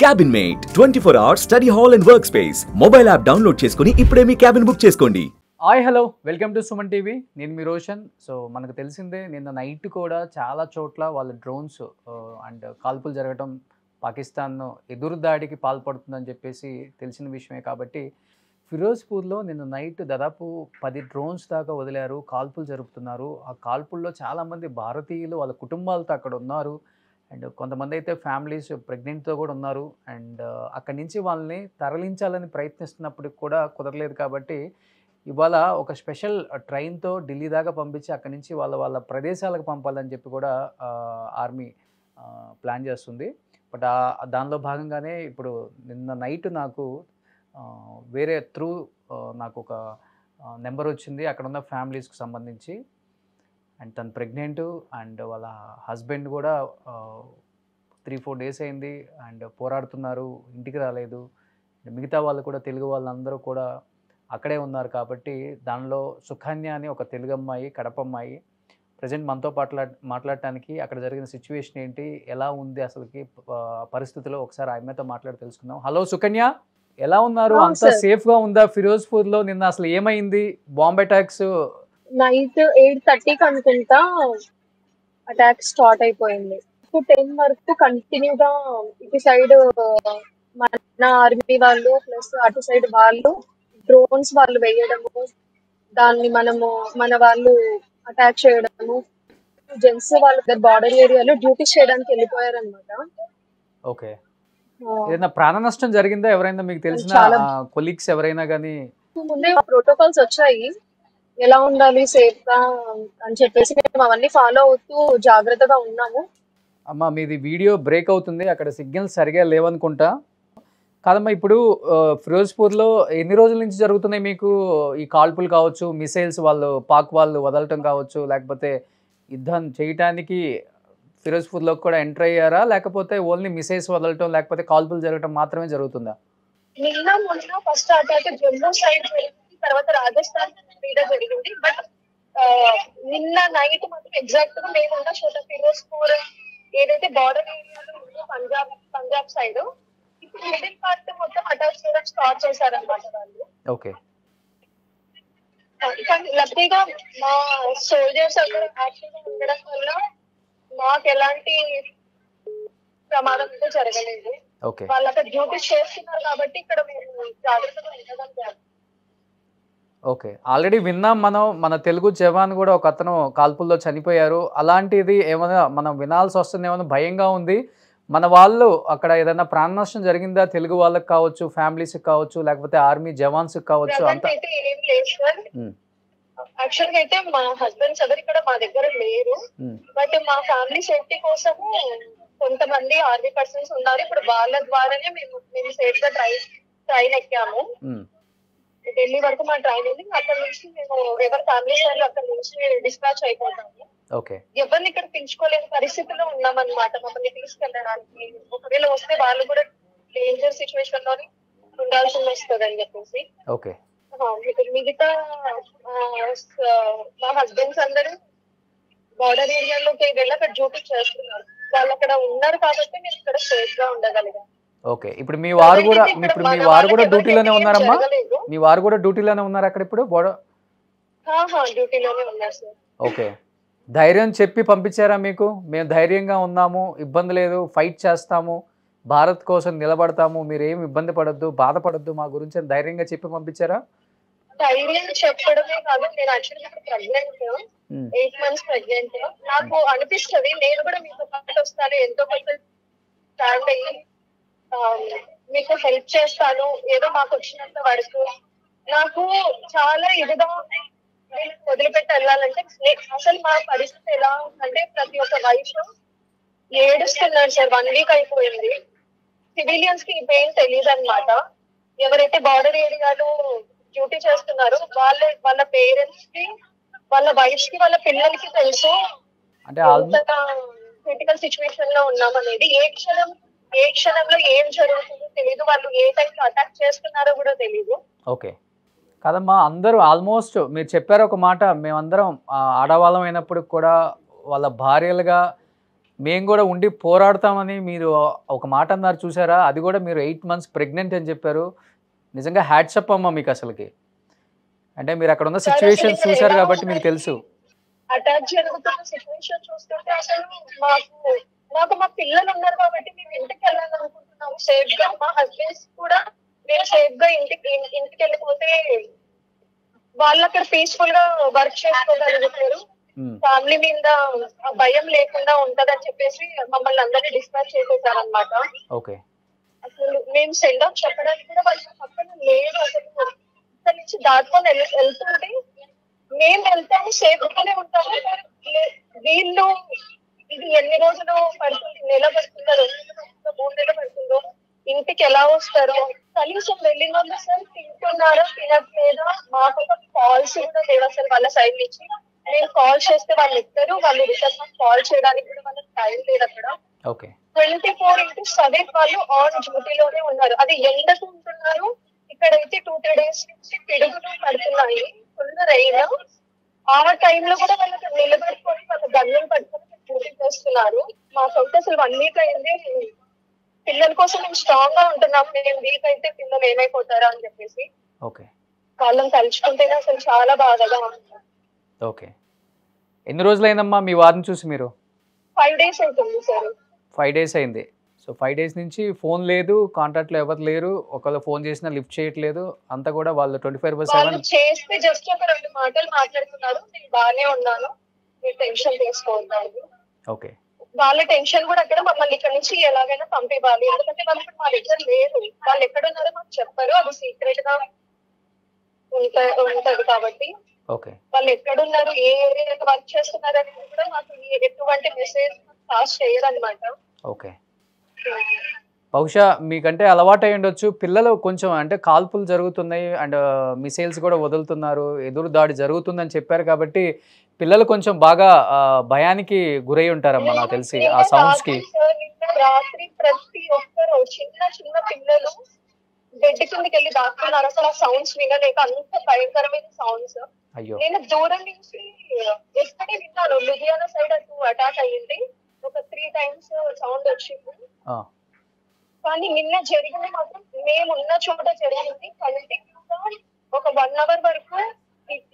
Cabin mate 24 hours study hall and work space mobile app download చేసుకుని ఇప్పుడే మీ క్యాబిన్ బుక్ చేసుకోండి. Hi hello welcome to Suman TV. నేను మీ రోషన్. సో మనకు తెలిసిందే నిన్న నైట్ కూడా చాలా చోట్ల వాళ్ళ డ్రోన్స్ అండ్ కాల్పులు జరగడం, పాకిస్తాన్ ఎదురుదాడికి పాల్పడుతుందని చెప్పేసి తెలిసిన విషయమే. కాబట్టి ఫిరోజ్పూర్లో నిన్న నైట్ దాదాపు 10 డ్రోన్స్ దాకా వదిలారు, కాల్పులు జరుపుతున్నారు. ఆ కాల్పుల్లో చాలామంది భారతీయులు వాళ్ళ కుటుంబాలతో అక్కడ ఉన్నారు. అండ్ కొంతమంది అయితే ఫ్యామిలీస్ ప్రెగ్నెంట్తో కూడా ఉన్నారు. అండ్ అక్కడి నుంచి వాళ్ళని తరలించాలని ప్రయత్నిస్తున్నప్పటికి కూడా కుదరలేదు. కాబట్టి ఇవాళ ఒక స్పెషల్ ట్రైన్తో ఢిల్లీ దాకా పంపించి అక్కడి నుంచి వాళ్ళ ప్రదేశాలకు పంపాలని చెప్పి కూడా ఆర్మీ ప్లాన్ చేస్తుంది. బట్ దానిలో భాగంగానే ఇప్పుడు నిన్న నైట్ నాకు వేరే త్రూ నాకు ఒక నెంబర్ వచ్చింది అక్కడ ఉన్న ఫ్యామిలీస్కి సంబంధించి. అండ్ తను ప్రెగ్నెంట్ అండ్ వాళ్ళ హస్బెండ్ కూడా 3-4 days అయింది అండ్ పోరాడుతున్నారు, ఇంటికి రాలేదు. మిగతా వాళ్ళు కూడా తెలుగు వాళ్ళందరూ కూడా అక్కడే ఉన్నారు. కాబట్టి దానిలో సుకన్య అని ఒక తెలుగు అమ్మాయి, కడప అమ్మాయి ప్రజెంట్ మనతో మాట్లాడటానికి అక్కడ జరిగిన సిచ్యువేషన్ ఏంటి, ఎలా ఉంది అసలుకి పరిస్థితిలో ఒకసారి ఆమెతో మాట్లాడి తెలుసుకుందాం. హలో సుకన్య, ఎలా ఉన్నారు? అంతా సేఫ్గా ఉందా ఫిరోజ్పూర్లో? నిన్న అసలు ఏమైంది? బాంబ్ అటాక్స్ నైట్ 8:30కి అనుకుంటా అటాక్ స్టార్ట్ అయిపోయింది. 10 వరకు కంటిన్యూగా ఇటు సైడ్ మన ఆర్మీ వాళ్ళు ప్లస్ అటు సైడ్ వాళ్ళు డ్రోన్స్ వాళ్ళు వేయడము, దాన్ని మన వాళ్ళు అటాక్ చేయడము. జెంట్స్ వాళ్ళు బార్డర్ ఏరియాలో డ్యూటీ చేయడానికి వెళ్ళిపోయారనమాట. ఓకే, ఏదైనా ప్రాణ నష్టం జరిగిందా? ఎవరైనా మీకు తెలిసిన కొలీగ్స్ ఎవరైనా కానీ? ముందే ప్రోటోకాల్స్ వచ్చాయి ఎలా ఉండాలి సేఫ్ గా అని చెప్పేసి మేము అవన్నీ ఫాలో అవుతూ జాగ్రత్తగా ఉన్నాము. అమ్మా మీది వీడియో బ్రేక్ అవుతుంది, అక్కడ సిగ్నల్స్ సరిగా లేవనుకుంటా. కాదమ్మా, ఇప్పుడు ఫిరోజ్పూర్లో ఎన్ని రోజుల నుంచి జరుగుతున్నాయి మీకు ఈ కాల్పులు కావచ్చు, మిసైల్స్ వాళ్ళు పాక్ వాళ్ళు వదలటం కావచ్చు, లేకపోతే యుద్ధం చేయటానికి ఫిరోజ్పూర్లోకి కూడా ఎంటర్ అయ్యారా, లేకపోతే ఓన్లీ మిసైల్స్ వదలటం లేకపోతే కాల్పులు జరగటం మాత్రమే జరుగుతుందా? మొన్న ఫస్ట్ అటాక్ జమ్మూ సైడ్ జరిగింది, తర్వాత రాజస్థాన్ మీద జరిగింది. బట్ నిన్న నైట్ మాత్రం ఎగ్జాక్ట్ గా మేము ఉన్న చోట ఫిరోజ్పూర్ ఏదైతే బార్డర్ ఏరియాలో ఉందో పంజాబ్ సైడ్ ఇప్పుడు మిడిల్ పార్ట్ మొత్తం అటాక్ చేయడం స్టార్ట్ చేశారనమాట వాళ్ళు. ఓకే, లక్కీగా మా సోల్జర్స్ అక్కడ యాక్టివ్ గా ఉండడం వల్ల మాకు ఎలాంటి ప్రమాదం అయితే జరగలేదు. వాళ్ళు అక్కడ డ్యూటీ చేస్తున్నారు కాబట్టి ఇక్కడ మేము జాగ్రత్తగా ఉండగలిగాము. ఓకే, ఆల్రెడీ విన్నాం మన తెలుగు జవాన్ కూడా ఒక అతను కాల్పుల్లో చనిపోయారు. అలాంటిది ఏమైనా మనం వినాల్సి వస్తుంది, ఏమైనా భయంగా ఉంది? మన వాళ్ళు అక్కడ ఏదైనా ప్రాణ నష్టం జరిగిందా? తెలుగు వాళ్ళకి కావచ్చు, ఫ్యామిలీస్కి కావచ్చు, లేకపోతే ఆర్మీ జవాన్స్కి కావచ్చు? అంతా యాక్చువల్ గా అయితే మా హస్బెండ్స్ ఎవరు ఇక్కడ మా దగ్గర లేరు. బట్ మా ఫ్యామిలీ సేఫ్టీ కోసము కొంతమంది ఆర్మీ పర్సన్స్ ఉన్నారు. ఇప్పుడు వాళ్ళ ద్వారానే మేము సేఫ్ గా ట్రైన్ ఎక్కాము. ఢిల్లీ వరకు మా ట్రైన్ ఉంది. అక్కడ నుంచి మేము ఎవరి ఫ్యామిలీస్ వాళ్ళు అక్కడ నుంచి డిస్పాచ్ అయిపోతాము. ఎవరిని ఇక్కడ పిలుచుకోలేని పరిస్థితిలో ఉన్నామన్నమాట మమ్మల్ని తీసుకెళ్ళడానికి. ఒకవేళ వస్తే వాళ్ళు కూడా డేంజర్ సిచ్యువేషన్ లోని ఉండాల్సి వస్తుంది అని చెప్పేసి. మిగతా మా హస్బెండ్స్ అందరూ బార్డర్ ఏరియాలోకి వెళ్ళి అక్కడ డ్యూటీ చేస్తున్నారు. వాళ్ళు అక్కడ ఉన్నారు కాబట్టి మేము ఇక్కడ సేఫ్ గా ఉండగలిగాం. ఓకే, ఇప్పుడు మీ వారు కూడా డ్యూటీలోనే ఉన్నారమ్మా? మీ వారు కూడా డ్యూటీలోనే ఉన్నారు అక్కడ ఇప్పుడు? డ్యూటీలోనే ఉన్నారు సార్. ఓకే, ధైర్యం చెప్పి పంపించారా మీకు? మేము ధైర్యంగా ఉన్నాము, ఇబ్బంది లేదు, ఫైట్ చేస్తాము, భారత్ కోసం నిలబడతాము, మీరు ఏమి ఇబ్బంది పడద్దు, బాధపడద్దు మా గురించి ధైర్యంగా చెప్పి పంపించారా? ధైర్యం చెప్పడమే కాదు, నేను యాక్చువల్లీ ప్రెగ్నెంట్, 8 months ప్రెగ్నెంట్. నాకు అనిపిస్తుంది నేను కూడా మీతో పాటు వస్తాను, ఎంతో కొంత స్టాండ్ అయ్యి మీకు హెల్ప్ చేస్తాను ఏదో మాకు వచ్చినంత వరకు. నాకు చాలా ఇదిగా వదిలిపెట్టి వెళ్ళాలంటే అసలు మా పరిస్థితి ఎలా ఉందంటే ప్రతి ఒక్క వైఫ్ ఏడుస్తున్నారు సార్. 1 week అయిపోయింది. సివిలియన్స్ కి ఈ పెయిన్ తెలియదు అనమాట. ఎవరైతే బార్డర్ ఏరియాలో డ్యూటీ చేస్తున్నారో వాళ్ళ పేరెంట్స్ కి, వాళ్ళ వైఫ్ కి, వాళ్ళ పిల్లలకి తెలుసు అంటే క్రిటికల్ సిచ్యువేషన్ లో ఉన్నామనేది. ఏ క్షణంలో ఏం జరుగుతుందో తెలియదు, వాళ్ళు ఏ టైంలో అటాక్ చేస్తున్నారో కూడా తెలియదు. ఓకే, కాదమ్మా, అందరూ ఆల్మోస్ట్ మీరు చెప్పారు ఒక మాట, మేమందరం ఆడవాళ్ళం అయినప్పుడు కూడా వాళ్ళ భార్యలుగా మేము కూడా ఉండి పోరాడతామని మీరు ఒక మాట అన్నారు చూసారా, అది కూడా మీరు 8 months ప్రెగ్నెంట్ అని చెప్పారు. నిజంగా హ్యాట్సప్ అమ్మ మీకు అసలుకి. అంటే మీరు అక్కడ ఉన్న సిచ్యువేషన్స్ చూశారు కాబట్టి మీకు తెలుసు. అటాక్ జరుగుతున్న సిచ్యువేషన్ చూస్తుంటే అసలు మాకు మా పిల్లలు ఉన్నారు కాబట్టి మేము ఇంటికి వెళ్ళాలనుకుంటున్నాము సేఫ్ గా. మా హస్బెండ్స్ కూడా మేము సేఫ్ గా ఇంటికి వెళ్ళిపోతే వాళ్ళు అక్కడ పీస్ఫుల్ గా వర్క్ చేసుకోగలుగుతారు, ఫ్యామిలీ మీద భయం లేకుండా ఉంటదని చెప్పేసి మమ్మల్ని అందరినీ డిస్పాచ్ చేసేసారనమాట. ఓకే. అసలు మేము సెండ్ ఆఫ్ చెప్పడానికి కూడా వాళ్ళ పక్కన లేదు. అసలు ఇక్కడ నుంచి దాటుకొని వెళ్తుంటే మేము వెళ్తాము సేఫ్ గానే ఉంటాము. వీళ్ళు ఇది ఎన్ని రోజులు పడుతుంది, నెల పడుతుందో 2 నెలలు పడుతుందో 3 నెలలు పడుతుందో, ఇంటికి ఎలా వస్తారో. కనీసం వెళ్ళిన వాళ్ళు సార్ తింటున్నారో తినట్లేదా, మాకు కాల్స్ కూడా లేవు అసలు వాళ్ళ సైడ్ నుంచి. నేను కాల్ చేస్తే వాళ్ళు ఎత్తారు, వాళ్ళు రిటర్న్ కాల్ చేయడానికి కూడా వాళ్ళకి టైం లేదు అక్కడ. 24/7 వాళ్ళు ఆన్ డ్యూటీలోనే ఉన్నారు. అది ఎండకు ఉంటున్నారు. ఇక్కడైతే 2-3 days నుంచి పిడుగులు పడుతున్నాయి, ఫుల్ రైన్. ఆ టైంలో కూడా వాళ్ళకి నిలబెట్టుకొని వాళ్ళ గన్నులు పట్టుకొని డ్యూటీ చేస్తున్నారు. మాకైతే అసలు 1 week అయింది. పిల్లల కోసం మేము స్ట్రాంగ్ గా ఉంటున్నాం. మేము వీక్ అయితే పిల్లలు ఏమైపోతారా అని చెప్పేసి వాళ్ళని తలుచుకుంటేనే అసలు చాలా బాధగా ఉంటుంది. ఓకే. ఎన్ని రోజులైందమ్మా మీ వారిని చూసి మీరు? 5 days అవుతుంది సార్. 5 days అయింది. సో 5 days నుంచి ఫోన్ లేదు, కాంటాక్ట్లో ఎవరు లేరు, ఒకవేళ ఫోన్ చేసినా లిఫ్ట్ చేయట్లేదు. అంతా కూడా వాళ్ళు 24/7 చేస్తే జస్ట్ ఒక 2 మాటలు మాట్లాడుతున్నారు, నేను బాగానే ఉన్నాను, మీరు టెన్షన్ తీసుకోవద్దు. ఓకే. వాళ్ళ టెన్షన్ కూడా అక్కడ మమ్మల్ని ఇక్కడ నుంచి ఎలాగైనా పంపివ్వాలి, ఎందుకంటే వాళ్ళు మా దగ్గర లేదు. వాళ్ళు ఎక్కడున్నారో మాకు చెప్పారు, అది సీక్రెట్ గా ఉంటది కాబట్టి. ఓకే. వాళ్ళు ఎక్కడున్నారు, ఏ ఏరియాలో వర్క్ చేస్తున్నారు అనేది కూడా మాకు ఎటువంటి మెసేజ్ పాస్ చేయరు అనమాట. ఓకే. బహుశా మీకంటే అలవాటు అయి ఉండొచ్చు. పిల్లలు కొంచెం అంటే కాల్పులు జరుగుతున్నాయి అండ్ మిసైల్స్ కూడా వదులుతున్నారు, ఎదురు దాడి జరుగుతుందని చెప్పారు కాబట్టి పిల్లలు కొంచెం బాగా భయానికి గురై ఉంటారమ్మా నాకు తెలిసి ఆ సౌండ్స్ కి. రాత్రి ప్రతి ఒక్కరు చిన్న చిన్న పిల్లలు బెడ్ కిందకి వెళ్ళి దాక్కున్నారు అసలు ఆ సౌండ్స్ వినలేక. అంత భయంకరమైన సౌండ్స్. నేను దూరం నుంచి ఎక్కడే విన్నాను, లుధియానా సైడ్ అటు అటాక్ అయ్యింది, ఒక 3 times సౌండ్ వచ్చింది. కానీ నిన్న జరిగింది మాత్రం మేమున్న చోట జరిగింది. కంటిన్యూగా ఒక 1 hour వరకు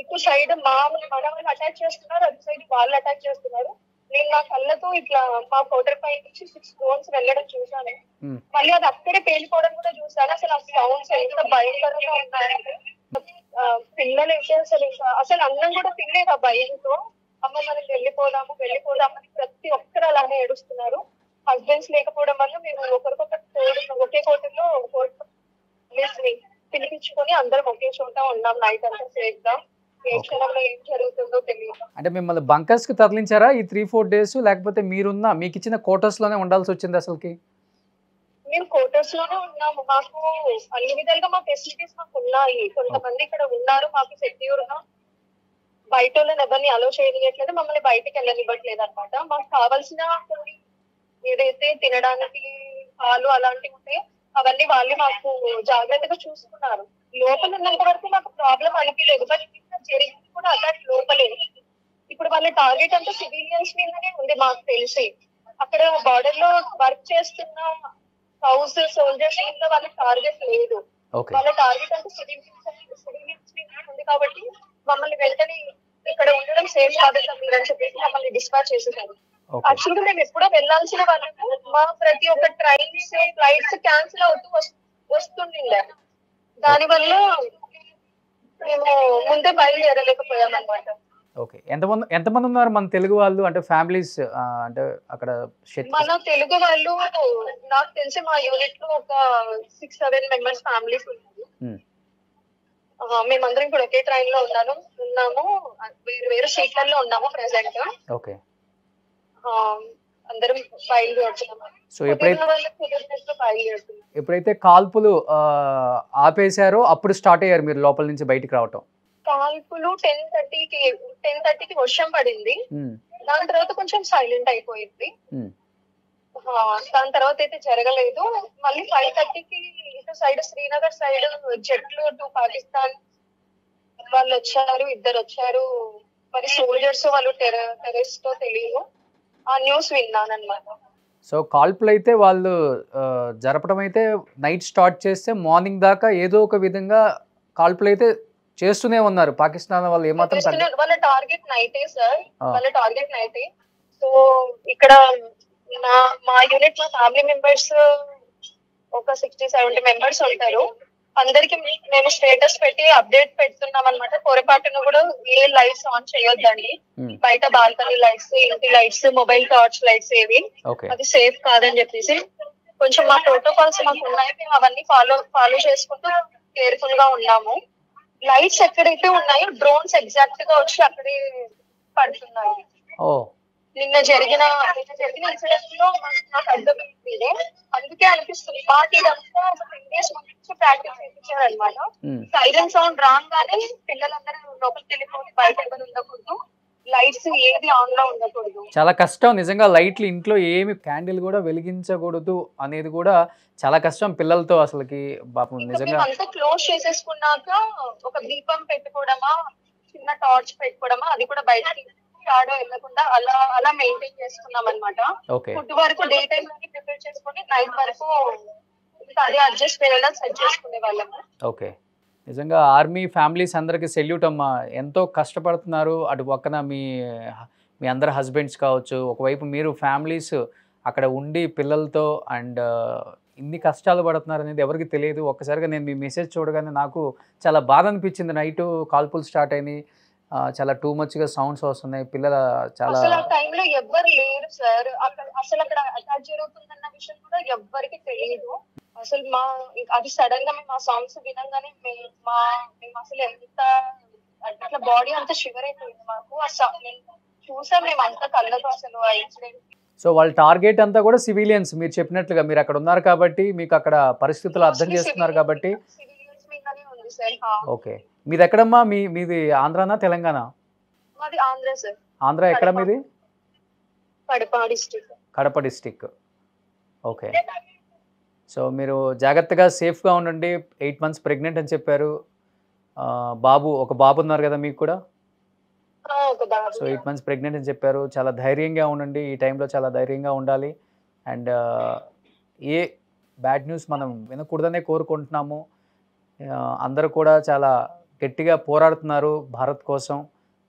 ఇటు సైడ్ మన వాళ్ళు అటాక్ చేస్తున్నారు, అటు సైడ్ వాళ్ళు అటాక్ చేస్తున్నారు. నేను నా కళ్ళతో ఇట్లా మా కోటర్ పై నుంచి 6 drones వెళ్ళడం చూసాను. మళ్ళీ అది అక్కడే పేలిపోవడం కూడా చూసాను. అసలు ఆ సౌండ్స్ ఎంత భయంకరంగా ఉన్నాయంటే పిల్లలు అయితే అసలు అన్నం కూడా తినలేదు ఆ భయంతో. అమ్మ మనం వెళ్ళిపోదాము అని ప్రతి ఒక్కరు అలానే ఏడుస్తున్నారు. హస్బెండ్స్ లేకపోవడం వల్ల మేము ఒకరికొకరు ఒకే కోటలో పిలిపించుకొని అందరం ఒకే చోట ఉన్నాం నైట్ అంతా సేఫ్ గా. ఏ క్షణంలో ఏం జరుగుతుందో తెలియదు. అంటే మిమ్మల్ని బంకర్స్ కి తరలించారా ఈ 3-4 days, లేకపోతే మీరున్న మీకు ఇచ్చిన క్వార్టర్స్ లోనే ఉండాల్సి వచ్చింది అసలుకి? మేము క్వార్టర్స్ లోనే ఉన్నాము. మాకు అన్ని విధాలుగా మా ఫెసిలిటీస్ మాకు ఉన్నాయి. కొంతమంది ఇక్కడ ఉన్నారు, మాకు సెక్యూర్ గా. బయట వాళ్ళని ఎవరిని అలో చేయట్లేదు, మమ్మల్ని బయటకి వెళ్ళనివ్వట్లేదు అనమాట. మాకు కావాల్సిన కొన్ని ఏదైతే తినడానికి పాలు అలాంటివి ఉంటే అవన్నీ వాళ్ళే మాకు జాగ్రత్తగా చూసుకున్నారు. లోపల ఉన్నంత వరకు మాకు ప్రాబ్లం అనిపించలేదు. బట్ జరిగింది కూడా అటాక్ లోపలే. ఇప్పుడు వాళ్ళ టార్గెట్ అంతా సివిలియన్స్ మీదనే ఉంది మాకు తెలిసి. అక్కడ బార్డర్ లో వర్క్ చేస్తున్న హౌస్ సోల్జర్స్ మీద వాళ్ళ టార్గెట్ లేదు. వాళ్ళ టార్గెట్ అంతా సివిలియన్స్ మీద ఉంది కాబట్టి మమ్మల్ని వెంటనే ఇక్కడ ఉండడం సేఫ్ కాదు మీరని చెప్పేసి మమ్మల్ని డిస్పాచ్ చేసేసారు. యాక్చువల్గా మేము ఎప్పుడో వెళ్లాల్సిన వాళ్ళకు మా ప్రతి ఒక్క ట్రైన్స్ ఫ్లైట్స్ క్యాన్సిల్ అవుతూ వస్తుండే. దానివల్ల మేము ముందే బయలుదేరలేకపోయాం అనమాట. ఓకే. ఎంతమంది ఉన్నారు మన తెలుగు వాళ్ళు, అంటే ఫ్యామిలీస్? అంటే అక్కడ మన తెలుగు వాళ్ళు నాకు తెలిసి మా యూనిట్ లో ఒక 6-7 members ఫ్యామిలీస్ ఉన్నారు. మేమందరం ఇప్పుడు ఒకే ట్రైన్ లో ఉన్నాము, వేరు సీట్లలో ఉన్నాము ప్రెసెంట్. ఓకే. అందరం బయలుదేరుతున్నాము. సో ఎప్పుడైతే కాల్పులు ఆపేశారో అప్పుడు స్టార్ట్ అయ్యారు మీరు లోపల నుంచి బయటికి రావటం? కాల్పులు 10:30కి వర్షం పడింది. దాని తర్వాత కొంచెం సైలెంట్ అయిపోయింది. దాని తర్వాత అయితే జరగలేదు. మళ్ళీ 5:30కి ఇటు సైడ్ శ్రీనగర్ సైడ్ జట్లు టు పాకిస్తాన్ వాళ్ళు వచ్చారు, 2 వచ్చారు. మరి సోల్జర్స్ వాళ్ళు టెర్రరిస్ట్ తెలియదు. ఆ న్యూస్ విన్నాను అనమాట. సో కాల్పులు అయితే వాళ్ళు జరపడం అయితే నైట్ స్టార్ట్ చేస్తే మార్నింగ్ దాకా ఏదో ఒక విధంగా కాల్పులు అయితే చేస్తూనే ఉన్నారు. పాకిస్తాన్ వాళ్ళు ఏమాత్రం వాళ్ళ టార్గెట్ నైటే సార్, ఆ. వాళ్ళ టార్గెట్ నైటే. సో ఇక్కడ మా యూనిట్, మా ఫ్యామిలీ మెంబర్స్ ఒక 60-70 మెంబర్స్ ఉంటారు. అందరికి మేము స్టేటస్ పెట్టి అప్డేట్ పెడుతున్నాం అనమాట. పొరపాటున కూడా ఏ లైట్స్ ఆన్ చేయొద్దండి, బయట బాల్కనీ లైట్స్, ఇంటి లైట్స్, మొబైల్ టార్చ్ లైట్స్ ఏవి, ఓకే అది సేఫ్ కాదని చెప్పేసి కొంచెం మా ప్రోటోకాల్స్ మాకు ఉన్నాయి. మేము అవన్నీ ఫాలో చేసుకుంటూ కేర్ఫుల్ గా ఉన్నాము. లైట్స్ ఎక్కడైతే ఉన్నాయో డ్రోన్స్ ఎగ్జాక్ట్ గా వచ్చి అక్కడే పడుతున్నాయి. ఓ నిన్న జరిగిన ఇన్సిడెంట్ లో నాకు అర్థమైంది ఇదే. అందుకే అనిపిస్తుంది మాకు ఇదంతా ఒక 10 days ముందు ప్రాక్టీస్ చేయించారు అనమాట. సైరన్ సౌండ్ రాగానే పిల్లలందరూ లోపలికి వెళ్ళిపోయి బయట ఎవరు ఉండకూడదు, లైట్స్ ఏది ఆన్ లో ఉండకూడదు. చాలా కష్టం నిజంగా. లైట్లు ఇంట్లో ఏమి క్యాండిల్ కూడా వెలిగించకూడదు అనేది కూడా చాలా కష్టం పిల్లలతో అసలుకి. పాపం నిజంగా అంతా క్లోజ్ చేసేసుకున్నాక ఒక దీపం పెట్టుకోవడమా, చిన్న టార్చ్ పెట్టుకోవడమా, అది కూడా బయటకి షాడో వెళ్ళకుండా అలా అలా మెయింటైన్ చేసుకున్నాం అనమాట. ఓకే ఫుడ్ వరకు డే టైం లోనే ప్రిపేర్ చేసుకొని నైట్ వరకు అదే అడ్జస్ట్ అయ్యేలా సెట్ చేసుకునే వాళ్ళము. ఓకే నిజంగా ఆర్మీ ఫ్యామిలీస్ అందరికి సెల్యూట్ అమ్మా. ఎంతో కష్టపడుతున్నారు. అటు పక్కన మీ మీ అందరు హస్బెండ్స్ కావచ్చు, ఒకవైపు మీరు ఫ్యామిలీస్ అక్కడ ఉండి పిల్లలతో అండ్ ఇన్ని కష్టాలు పడుతున్నారు అనేది ఎవరికి తెలియదు. ఒక్కసారిగా నేను మీ మెసేజ్ చూడగానే నాకు చాలా బాధ అనిపించింది. నైట్ కాల్పులు స్టార్ట్ అయినాయి, చాలా టూ మచ్గా సౌండ్స్ వస్తున్నాయి, పిల్లల చాలా అసలు ఆ టైంలో ఎవ్వరు లేరు సార్. అసలు అక్కడ అటాక్ జరుగుతుందన్న విషయం కూడా ఎవ్వరికి తెలియదు. అసలు అది సడన్ గా మేము ఆ సాంగ్స్ వినంగానే మేము అసలు ఎంత అట్లా బాడీ అంతా షివర్ అయిపోయింది మాకు. చూసాం మేము అంతా కళ్ళతో అసలు ఆ ఇన్సిడెంట్. సో వాళ్ళ టార్గెట్ అంతా కూడా సివిలియన్స్. మీరు చెప్పినట్లుగా మీరు అక్కడ ఉన్నారు కాబట్టి మీకు అక్కడ పరిస్థితులు అర్థం చేస్తున్నారు కాబట్టి. సివిలియన్స్ మీదనే ఉంది సార్. ఓకే మీది ఎక్కడమ్మా? మీది ఆంధ్రానా తెలంగాణ? మాది ఆంధ్ర సార్. ఆంధ్ర ఎక్కడ మీది? Kadapa district. Kadapa district. Okay so మీరు జాగ్రత్తగా సేఫ్గా ఉండండి. 8 months ప్రెగ్నెంట్ అని చెప్పారు. ఒక బాబు ఉన్నారు కదా మీకు కూడా? సో 8 months ప్రెగ్నెంట్ అని చెప్పారు. చాలా ధైర్యంగా ఉండండి. ఈ టైంలో చాలా ధైర్యంగా ఉండాలి. అండ్ ఏ బ్యాడ్ న్యూస్ మనం వినకూడదనే కోరుకుంటున్నాము. అందరూ కూడా చాలా గట్టిగా పోరాడుతున్నారు భారత్ కోసం.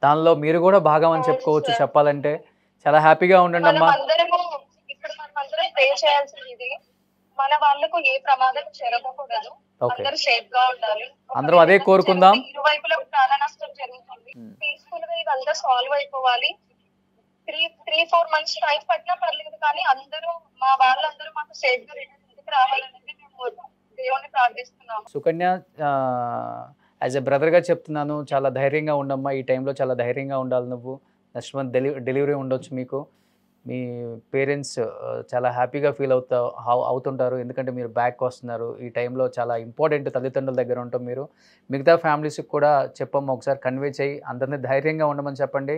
దానిలో మీరు కూడా భాగం అని చెప్పుకోవచ్చు చెప్పాలంటే. చాలా హ్యాపీగా ఉండండి అమ్మా. ఇప్పుడు మనం అందరం ప్రే చేయాల్సింది మన వాళ్ళకు ఏ ప్రమాదం జరగకూడదు, అందరూ సేఫ్ గా ఉండాలి. అందరం అదే కోరుకుందాం. ఇరువైపులా ప్రాణ నష్టం జరుగుతుంది. పీస్ఫుల్ గా ఇదంతా సాల్వ్ అయిపోవాలి. 3-4 months టైం పట్టినా పర్లేదు, కానీ అందరూ మా వాళ్ళందరూ మాకు సేఫ్ గా ఇంటికి రావాలనేది మేము దేవుని ప్రార్థిస్తున్నాము. సుకన్య యాజ్ ఎ బ్రదర్గా చెప్తున్నాను, చాలా ధైర్యంగా ఉండమ్మా. ఈ టైంలో చాలా ధైర్యంగా ఉండాలి నువ్వు. నెక్స్ట్ మంత్ డెలివరీ ఉండొచ్చు మీకు. మీ పేరెంట్స్ చాలా హ్యాపీగా ఫీల్ అవుతుంటారు, ఎందుకంటే మీరు బ్యాక్ వస్తున్నారు. ఈ టైంలో చాలా ఇంపార్టెంట్ తల్లిదండ్రుల దగ్గర ఉంటాం మీరు. మిగతా ఫ్యామిలీస్కి కూడా చెప్పమ్మా, ఒకసారి కన్వే చేయి, అందరినీ ధైర్యంగా ఉండమని చెప్పండి.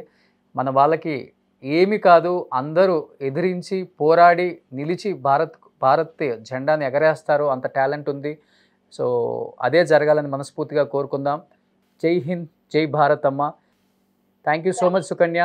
మన వాళ్ళకి ఏమి కాదు, అందరూ ఎదిరించి పోరాడి నిలిచి భారత్ జెండాని ఎగరేస్తారు, అంత టాలెంట్ ఉంది. సో అదే జరగాలని మనస్ఫూర్తిగా కోరుకుందాం. జై హింద్, జై భారత్ అమ్మ. Thank you so much Sukanya.